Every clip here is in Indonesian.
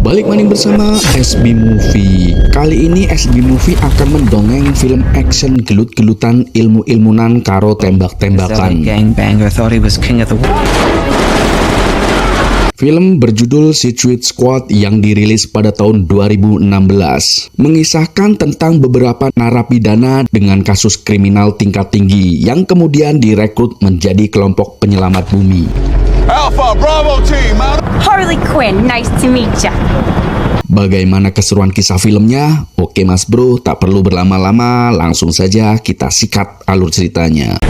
Balik maning bersama SB Movie. Kali ini SB Movie akan mendongeng film action gelut-gelutan ilmu-ilmunan karo tembak-tembakan. Film berjudul Suicide Squad yang dirilis pada tahun 2016 mengisahkan tentang beberapa narapidana dengan kasus kriminal tingkat tinggi yang kemudian direkrut menjadi kelompok penyelamat bumi. Alpha Bravo Team. Harley Quinn, nice to meet ya. Bagaimana keseruan kisah filmnya? Oke mas bro, tak perlu berlama-lama, langsung saja kita sikat alur ceritanya.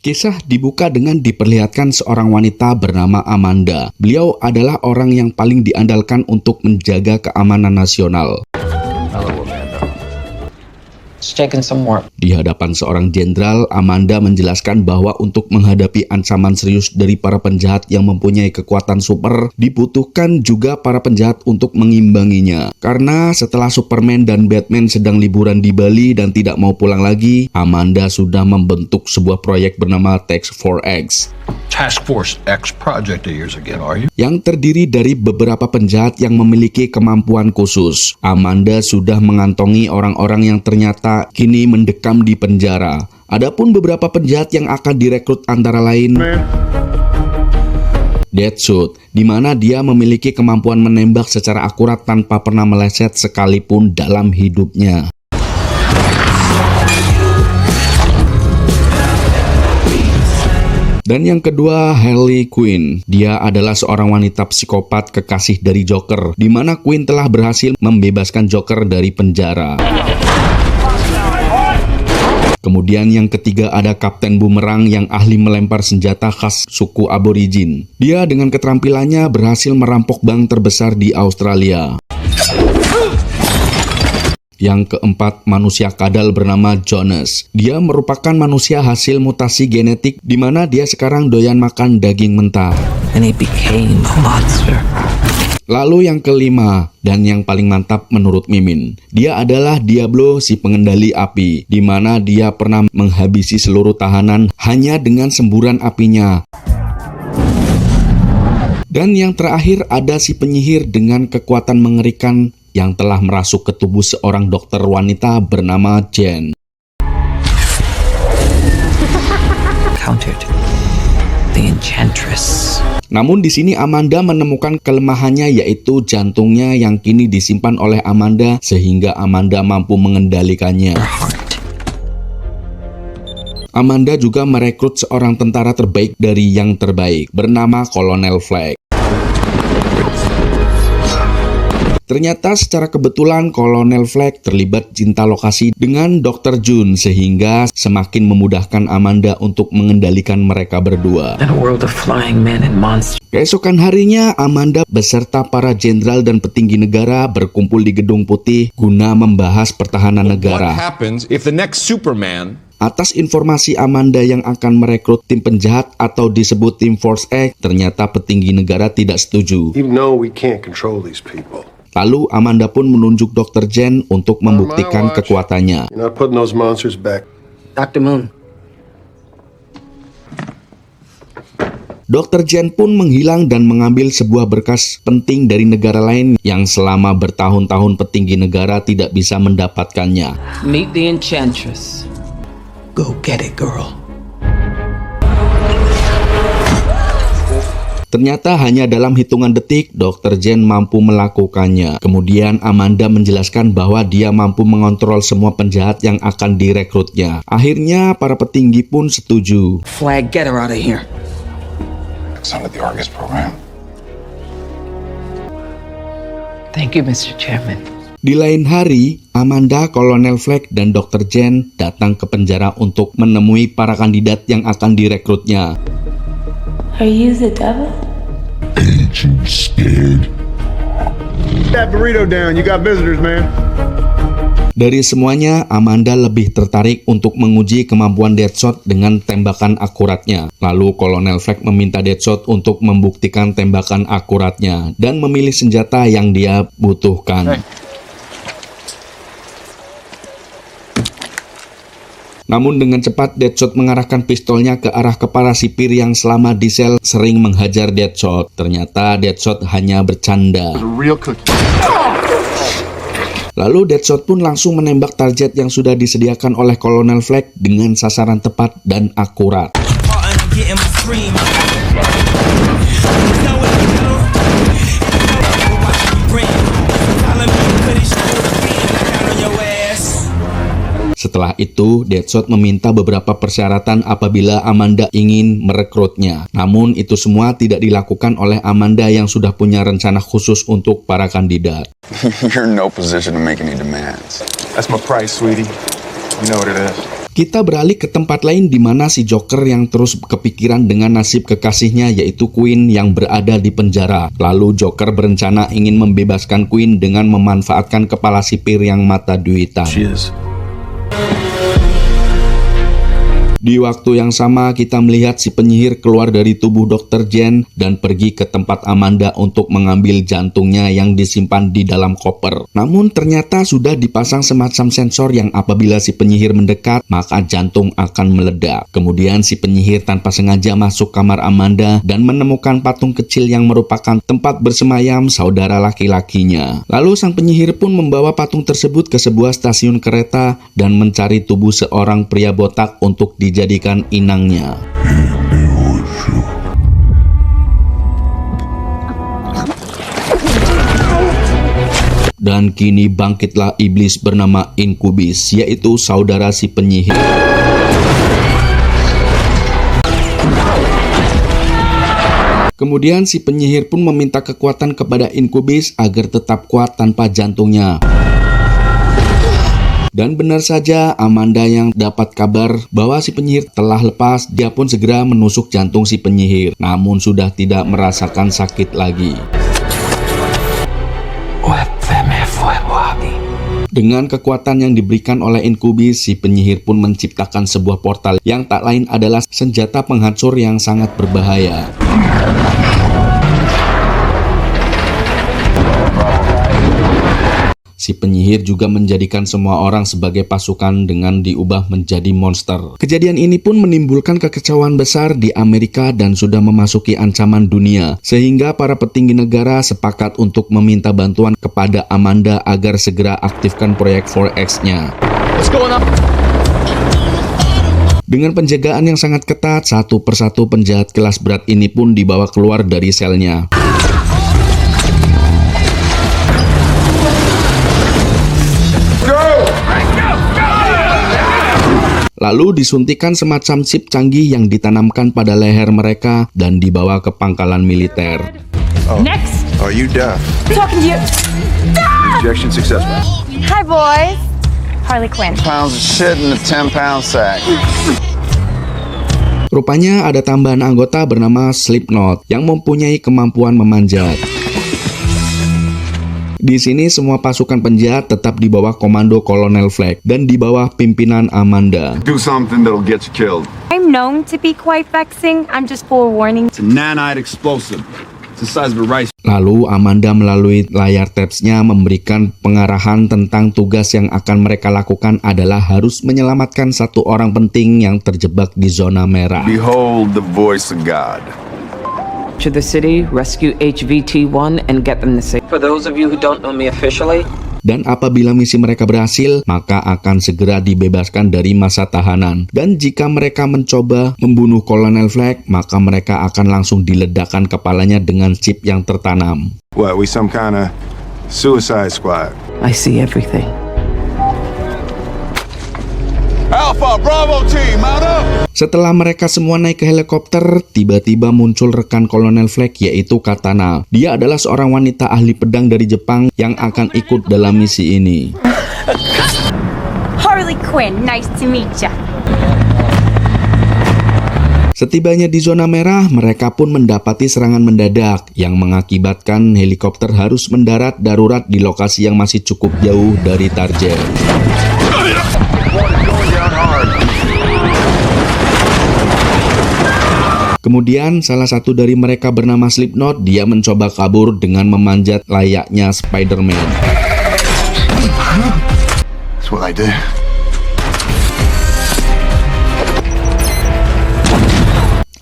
Kisah dibuka dengan diperlihatkan seorang wanita bernama Amanda. Beliau adalah orang yang paling diandalkan untuk menjaga keamanan nasional. Di hadapan seorang jenderal, Amanda menjelaskan bahwa untuk menghadapi ancaman serius dari para penjahat yang mempunyai kekuatan super, dibutuhkan juga para penjahat untuk mengimbanginya. Karena setelah Superman dan Batman sedang liburan di Bali dan tidak mau pulang lagi, Amanda sudah membentuk sebuah proyek bernama Task Force X. Task Force X project years again, are you? Yang terdiri dari beberapa penjahat yang memiliki kemampuan khusus. Amanda sudah mengantongi orang-orang yang ternyata kini mendekam di penjara. Adapun beberapa penjahat yang akan direkrut antara lain Deadshot, di mana dia memiliki kemampuan menembak secara akurat tanpa pernah meleset sekalipun dalam hidupnya. Dan yang kedua, Harley Quinn. Dia adalah seorang wanita psikopat kekasih dari Joker, di mana Quinn telah berhasil membebaskan Joker dari penjara. Kemudian yang ketiga ada Kapten Boomerang yang ahli melempar senjata khas suku aborigin. Dia dengan keterampilannya berhasil merampok bank terbesar di Australia. Yang keempat, manusia kadal bernama Jonas. Dia merupakan manusia hasil mutasi genetik di mana dia sekarang doyan makan daging mentah. And he became a monster. Lalu yang kelima, dan yang paling mantap menurut Mimin, dia adalah Diablo si pengendali api, di mana dia pernah menghabisi seluruh tahanan hanya dengan semburan apinya. Dan yang terakhir ada si penyihir dengan kekuatan mengerikan yang telah merasuk ke tubuh seorang dokter wanita bernama Jen. Countered the Enchantress. Namun di sini Amanda menemukan kelemahannya, yaitu jantungnya yang kini disimpan oleh Amanda sehingga Amanda mampu mengendalikannya. Amanda juga merekrut seorang tentara terbaik dari yang terbaik bernama Colonel Flag. Ternyata secara kebetulan Colonel Flag terlibat cinta lokasi dengan Dr. June sehingga semakin memudahkan Amanda untuk mengendalikan mereka berdua. Keesokan harinya Amanda beserta para jenderal dan petinggi negara berkumpul di Gedung Putih guna membahas pertahanan negara. What happens if the next Superman? Atas informasi Amanda yang akan merekrut tim penjahat atau disebut Tim Force X, ternyata petinggi negara tidak setuju. Even though we can't control these people. Lalu Amanda pun menunjuk Dr. Jen untuk membuktikan kekuatannya. You're not putting those monsters back. Dr. Moon. Dr. Jen pun menghilang dan mengambil sebuah berkas penting dari negara lain yang selama bertahun-tahun petinggi negara tidak bisa mendapatkannya. Meet the Enchantress. Go get it, girl. Ternyata hanya dalam hitungan detik, Dr. Jen mampu melakukannya. Kemudian Amanda menjelaskan bahwa dia mampu mengontrol semua penjahat yang akan direkrutnya. Akhirnya para petinggi pun setuju. Flag, get her out of here. It's under the Argus program. Thank you, Mr. Chairman. Di lain hari, Amanda, Colonel Flag, dan Dr. Jen datang ke penjara untuk menemui para kandidat yang akan direkrutnya. Are you the devil? Ain't you scared? That burrito down, you got visitors, man. Dari semuanya, Amanda lebih tertarik untuk menguji kemampuan Deadshot dengan tembakan akuratnya. Lalu Colonel Flag meminta Deadshot untuk membuktikan tembakan akuratnya dan memilih senjata yang dia butuhkan. Namun dengan cepat Deadshot mengarahkan pistolnya ke arah kepala sipir yang selama di sel sering menghajar Deadshot. Ternyata Deadshot hanya bercanda. Lalu Deadshot pun langsung menembak target yang sudah disediakan oleh Colonel Fleck dengan sasaran tepat dan akurat. Setelah itu, Deadshot meminta beberapa persyaratan apabila Amanda ingin merekrutnya. Namun itu semua tidak dilakukan oleh Amanda yang sudah punya rencana khusus untuk para kandidat. You're in no position to make any demands. That's my price, sweetie. You know what it is. Kita beralih ke tempat lain di mana si Joker yang terus kepikiran dengan nasib kekasihnya yaitu Queen yang berada di penjara. Lalu Joker berencana ingin membebaskan Queen dengan memanfaatkan kepala sipir yang mata duitan. Di waktu yang sama kita melihat si penyihir keluar dari tubuh Dr. Jen dan pergi ke tempat Amanda untuk mengambil jantungnya yang disimpan di dalam koper. Namun ternyata sudah dipasang semacam sensor yang apabila si penyihir mendekat maka jantung akan meledak. Kemudian si penyihir tanpa sengaja masuk kamar Amanda dan menemukan patung kecil yang merupakan tempat bersemayam saudara laki-lakinya. Lalu sang penyihir pun membawa patung tersebut ke sebuah stasiun kereta dan mencari tubuh seorang pria botak untuk dijadikan inangnya. Dan kini bangkitlah iblis bernama Incubus, yaitu saudara si penyihir. Kemudian si penyihir pun meminta kekuatan kepada Incubus agar tetap kuat tanpa jantungnya. Dan benar saja, Amanda yang dapat kabar bahwa si penyihir telah lepas, dia pun segera menusuk jantung si penyihir. Namun sudah tidak merasakan sakit lagi. Dengan kekuatan yang diberikan oleh Incubus, si penyihir pun menciptakan sebuah portal yang tak lain adalah senjata penghancur yang sangat berbahaya. Si penyihir juga menjadikan semua orang sebagai pasukan dengan diubah menjadi monster. Kejadian ini pun menimbulkan kekecewaan besar di Amerika dan sudah memasuki ancaman dunia. Sehingga para petinggi negara sepakat untuk meminta bantuan kepada Amanda agar segera aktifkan proyek 4X-nya. Dengan penjagaan yang sangat ketat, satu persatu penjahat kelas berat ini pun dibawa keluar dari selnya. Lalu disuntikan semacam chip canggih yang ditanamkan pada leher mereka dan dibawa ke pangkalan militer. Next! Are you deaf? Talking to you. Injection successful. Hi, boys. Harley Quinn. Pounds of shit in a 10-pound sack. Rupanya ada tambahan anggota bernama Slipknot yang mempunyai kemampuan memanjat. Di sini semua pasukan penjahat tetap di bawah komando Colonel Fleck dan di bawah pimpinan Amanda. Do something that'll get you killed. I'm known to be quite vexing. I'm just forewarning. It's a nanite explosive. It's the size of a rice. Lalu Amanda melalui layar tapsnya memberikan pengarahan tentang tugas yang akan mereka lakukan adalah harus menyelamatkan satu orang penting yang terjebak di zona merah. Behold the voice of God. To the city, rescue HVT-1 and get them to safety. For those of you who don't know me officially, Dan apabila misi mereka berhasil, maka akan segera dibebaskan dari masa tahanan. Dan jika mereka mencoba membunuh Colonel Fleck, maka mereka akan langsung diledakkan kepalanya dengan chip yang tertanam. What, we some kind of suicide squad? I see everything. Alpha, Bravo team, mount up! Setelah mereka semua naik ke helikopter, tiba-tiba muncul rekan Colonel Fleck yaitu Katana. Dia adalah seorang wanita ahli pedang dari Jepang yang akan ikut dalam misi ini. Harley Quinn, nice to meet ya. Setibanya di zona merah, mereka pun mendapati serangan mendadak yang mengakibatkan helikopter harus mendarat darurat di lokasi yang masih cukup jauh dari target. Kemudian salah satu dari mereka bernama Slipknot, dia mencoba kabur dengan memanjat layaknya Spider-Man. That's what I did.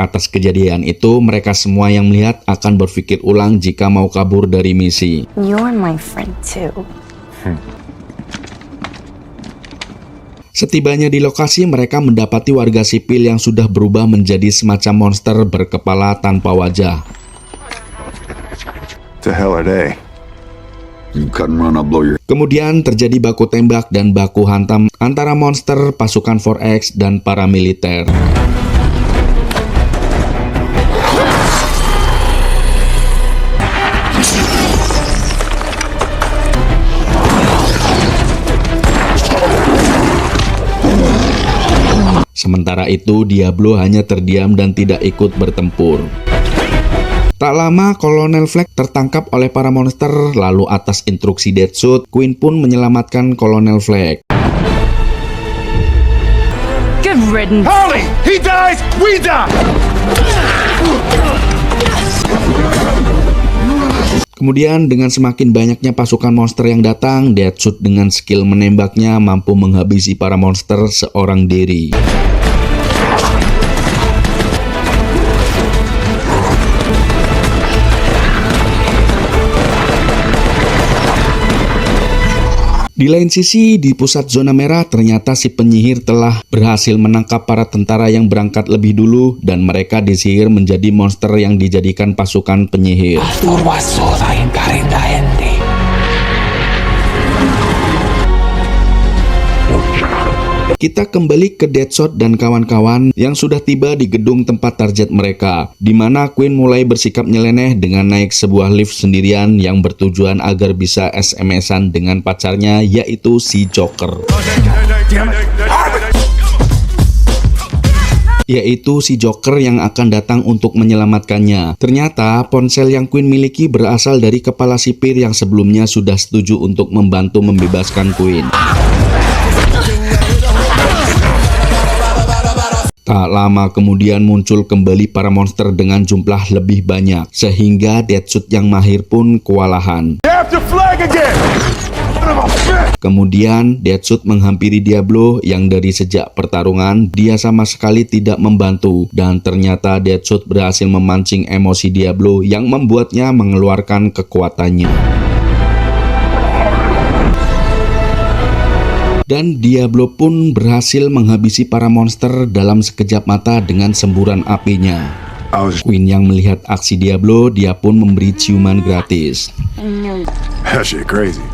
Atas kejadian itu, mereka semua yang melihat akan berpikir ulang jika mau kabur dari misi. You're my friend too. Setibanya di lokasi, mereka mendapati warga sipil yang sudah berubah menjadi semacam monster berkepala tanpa wajah. The hell are they? You cut and run, I'll blow your... Kemudian terjadi baku tembak dan baku hantam antara monster, pasukan 4X, dan paramiliter. Sementara itu, Diablo hanya terdiam dan tidak ikut bertempur. Tak lama, Kolonel Flag tertangkap oleh para monster, lalu atas instruksi Deadshot, Queen pun menyelamatkan Kolonel Flag. Good riddance. Harley, he dies, we die! Kemudian dengan semakin banyaknya pasukan monster yang datang, Deadshot dengan skill menembaknya mampu menghabisi para monster seorang diri. Di lain sisi, di pusat zona merah ternyata si penyihir telah berhasil menangkap para tentara yang berangkat lebih dulu dan mereka disihir menjadi monster yang dijadikan pasukan penyihir. Kita kembali ke Deadshot dan kawan-kawan yang sudah tiba di gedung tempat target mereka, di mana Queen mulai bersikap nyeleneh dengan naik sebuah lift sendirian yang bertujuan agar bisa SMS-an dengan pacarnya, yaitu si Joker. Yaitu si Joker yang akan datang untuk menyelamatkannya. Ternyata ponsel yang Queen miliki berasal dari kepala sipir yang sebelumnya sudah setuju untuk membantu membebaskan Queen. Tak lama kemudian muncul kembali para monster dengan jumlah lebih banyak, sehingga Deadshot yang mahir pun kewalahan. Kemudian Deadshot menghampiri Diablo yang dari sejak pertarungan dia sama sekali tidak membantu, dan ternyata Deadshot berhasil memancing emosi Diablo yang membuatnya mengeluarkan kekuatannya. Dan Diablo pun berhasil menghabisi para monster dalam sekejap mata dengan semburan apinya. Queen yang melihat aksi Diablo, dia pun memberi ciuman gratis. That shit crazy.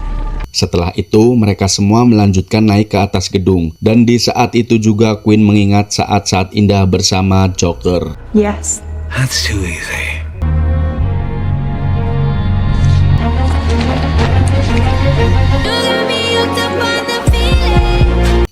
Setelah itu, mereka semua melanjutkan naik ke atas gedung. Dan di saat itu juga Queen mengingat saat-saat indah bersama Joker. Yes. That's too easy.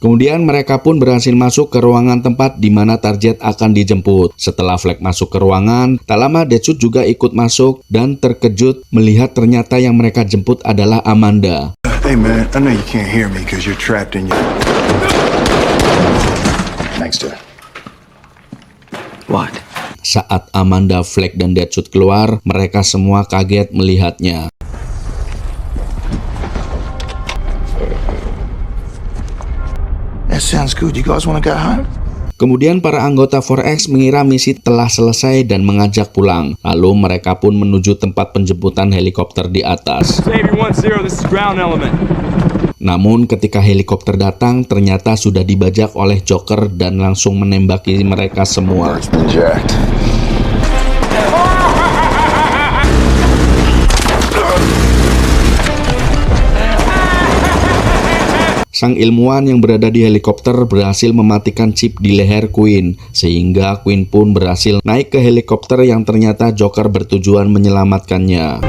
Kemudian mereka pun berhasil masuk ke ruangan tempat di mana target akan dijemput. Setelah Flag masuk ke ruangan, tak lama Deadshot juga ikut masuk dan terkejut melihat ternyata yang mereka jemput adalah Amanda. Hey man, I know you can't hear me because you're trapped in your... Thanks to it. What? Saat Amanda, Flag, dan Deadshot keluar, mereka semua kaget melihatnya. That sounds good. You guys wanna get home? Kemudian para anggota 4X mengira misi telah selesai dan mengajak pulang. Lalu mereka pun menuju tempat penjemputan helikopter di atas. Namun ketika helikopter datang, ternyata sudah dibajak oleh Joker dan langsung menembaki mereka semua. Sang ilmuwan yang berada di helikopter berhasil mematikan chip di leher Queen, sehingga Queen pun berhasil naik ke helikopter yang ternyata Joker bertujuan menyelamatkannya.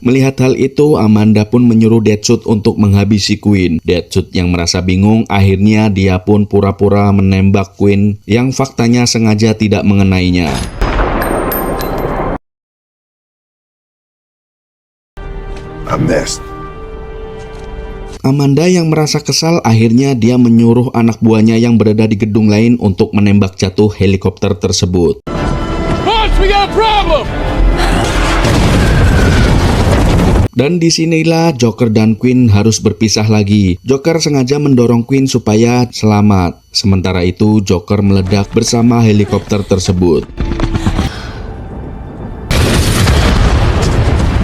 Melihat hal itu, Amanda pun menyuruh Deadshot untuk menghabisi Queen. Deadshot yang merasa bingung, akhirnya dia pun pura-pura menembak Queen yang faktanya sengaja tidak mengenainya. I missed. Amanda yang merasa kesal, akhirnya dia menyuruh anak buahnya yang berada di gedung lain untuk menembak jatuh helikopter tersebut. Dan disinilah Joker dan Queen harus berpisah lagi. Joker sengaja mendorong Queen supaya selamat. Sementara itu Joker meledak bersama helikopter tersebut.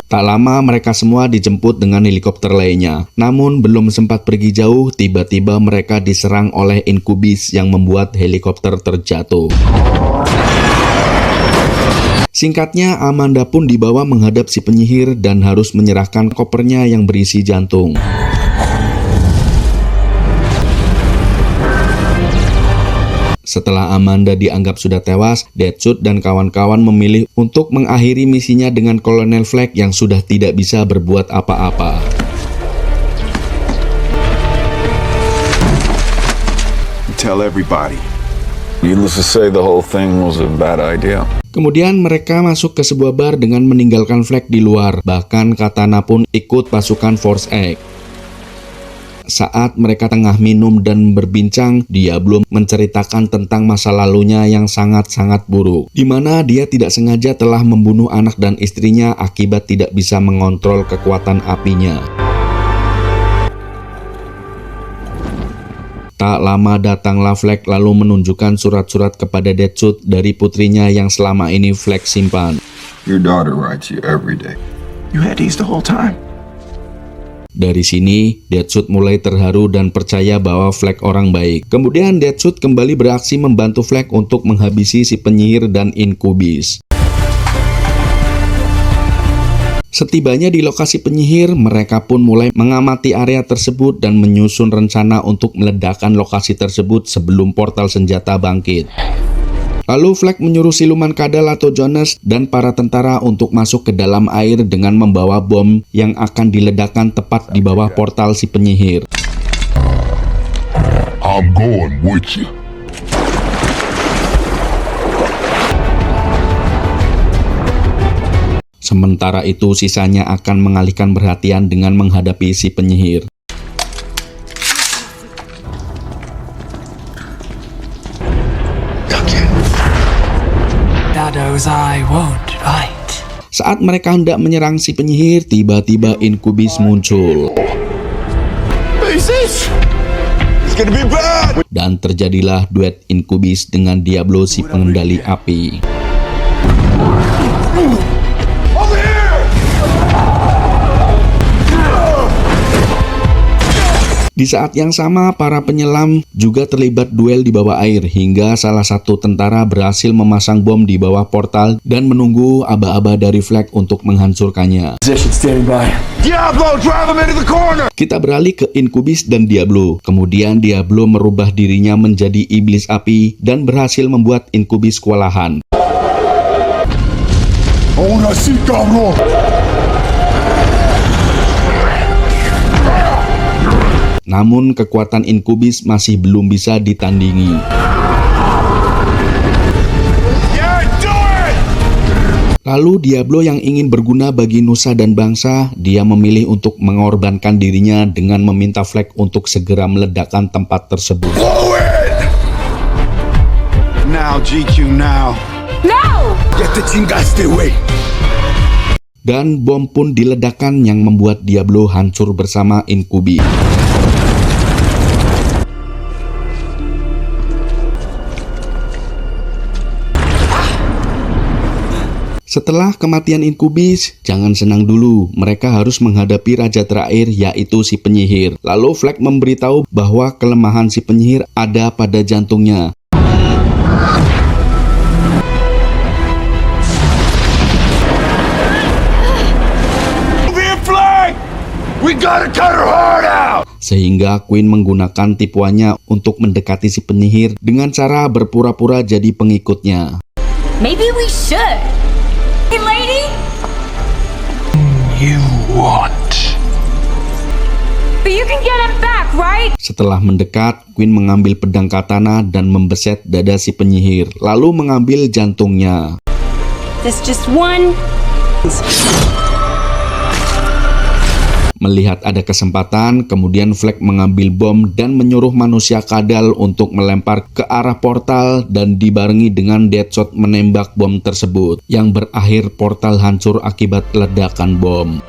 Tak lama mereka semua dijemput dengan helikopter lainnya. Namun belum sempat pergi jauh, tiba-tiba mereka diserang oleh Incubus yang membuat helikopter terjatuh. Singkatnya, Amanda pun dibawa menghadap si penyihir dan harus menyerahkan kopernya yang berisi jantung. Setelah Amanda dianggap sudah tewas, Deadshot dan kawan-kawan memilih untuk mengakhiri misinya dengan Kolonel Flag yang sudah tidak bisa berbuat apa-apa. Tell everybody. Needless to say, the whole thing was a bad idea. Kemudian mereka masuk ke sebuah bar dengan meninggalkan Flag di luar. Bahkan Katana pun ikut pasukan Force X. Saat mereka tengah minum dan berbincang, Diablo menceritakan tentang masa lalunya yang sangat-sangat buruk, di mana dia tidak sengaja telah membunuh anak dan istrinya akibat tidak bisa mengontrol kekuatan apinya. Tak lama datanglah Flag lalu menunjukkan surat-surat kepada Deadshot dari putrinya yang selama ini Flag simpan. Your daughter writes you every day. You had these the whole time. Dari sini, Deadshot mulai terharu dan percaya bahwa Flag orang baik. Kemudian Deadshot kembali beraksi membantu Flag untuk menghabisi si penyihir dan Incubus. Setibanya di lokasi penyihir, mereka pun mulai mengamati area tersebut dan menyusun rencana untuk meledakkan lokasi tersebut sebelum portal senjata bangkit. Lalu Flag menyuruh siluman kadal atau Jonas dan para tentara untuk masuk ke dalam air dengan membawa bom yang akan diledakkan tepat di bawah portal si penyihir. I'm going with you. Sementara itu sisanya akan mengalihkan perhatian dengan menghadapi si penyihir. Saat mereka hendak menyerang si penyihir, tiba-tiba Incubus muncul. Dan terjadilah duet Incubus dengan Diablo si pengendali api. Di saat yang sama, para penyelam juga terlibat duel di bawah air hingga salah satu tentara berhasil memasang bom di bawah portal dan menunggu aba-aba dari Flag untuk menghancurkannya. Kita beralih ke Incubus dan Diablo. Kemudian Diablo merubah dirinya menjadi iblis api dan berhasil membuat Incubus kewalahan. Namun kekuatan Incubus masih belum bisa ditandingi. Lalu Diablo yang ingin berguna bagi nusa dan bangsa, dia memilih untuk mengorbankan dirinya dengan meminta Flag untuk segera meledakkan tempat tersebut. Now, GQ, now. No! Get the chingaste away. Dan bom pun diledakkan yang membuat Diablo hancur bersama Incubus. Setelah kematian Incubus, jangan senang dulu, mereka harus menghadapi raja terakhir yaitu si penyihir. Lalu Flag memberitahu bahwa kelemahan si penyihir ada pada jantungnya. Sehingga Queen menggunakan tipuannya untuk mendekati si penyihir dengan cara berpura-pura jadi pengikutnya. Maybe we should. Hey, lady? You want. But you can get him back, right? Setelah mendekat, Queen mengambil pedang katana dan membeset dada si penyihir, lalu mengambil jantungnya. This just one. Melihat ada kesempatan, kemudian Flag mengambil bom dan menyuruh manusia kadal untuk melempar ke arah portal dan dibarengi dengan Deadshot menembak bom tersebut yang berakhir portal hancur akibat ledakan bom.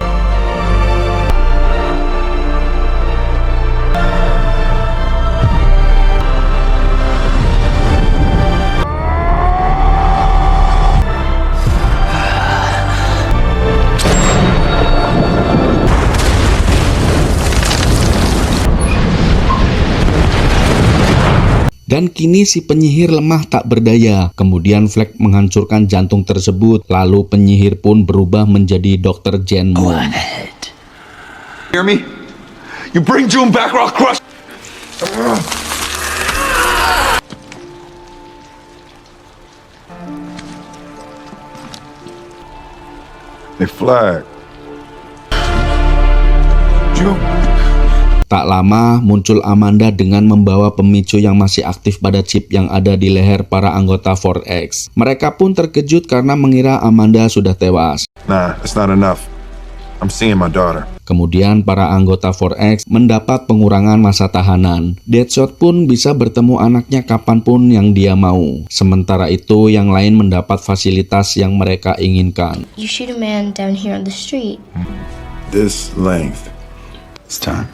Dan kini si penyihir lemah tak berdaya. Kemudian Fleck menghancurkan jantung tersebut. Lalu penyihir pun berubah menjadi Dr. Jen Moon. Hear me? You bring June back or I'll crush. They flag. June. Tak lama muncul Amanda dengan membawa pemicu yang masih aktif pada chip yang ada di leher para anggota 4X. Mereka pun terkejut karena mengira Amanda sudah tewas. Nah, it's not enough. I'm seeing my daughter. Kemudian para anggota 4X mendapat pengurangan masa tahanan. Deadshot pun bisa bertemu anaknya kapanpun yang dia mau. Sementara itu yang lain mendapat fasilitas yang mereka inginkan. You shoot a man down here on the street. This length. It's time.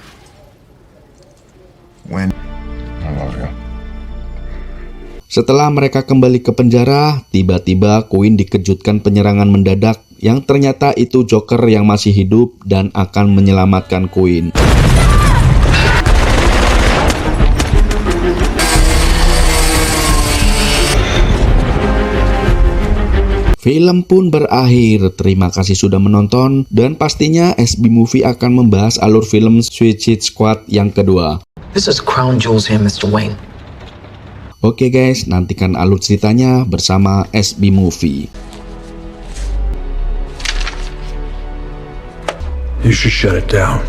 When I love you. Setelah mereka kembali ke penjara, tiba-tiba Queen dikejutkan penyerangan mendadak yang ternyata itu Joker yang masih hidup dan akan menyelamatkan Queen. Film pun berakhir. Terima kasih sudah menonton dan pastinya SB Movie akan membahas alur film Suicide Squad yang kedua. This is crown jewels here, Mr. Wayne. Oke guys, nantikan alur ceritanya bersama SB Movie. You should shut it down.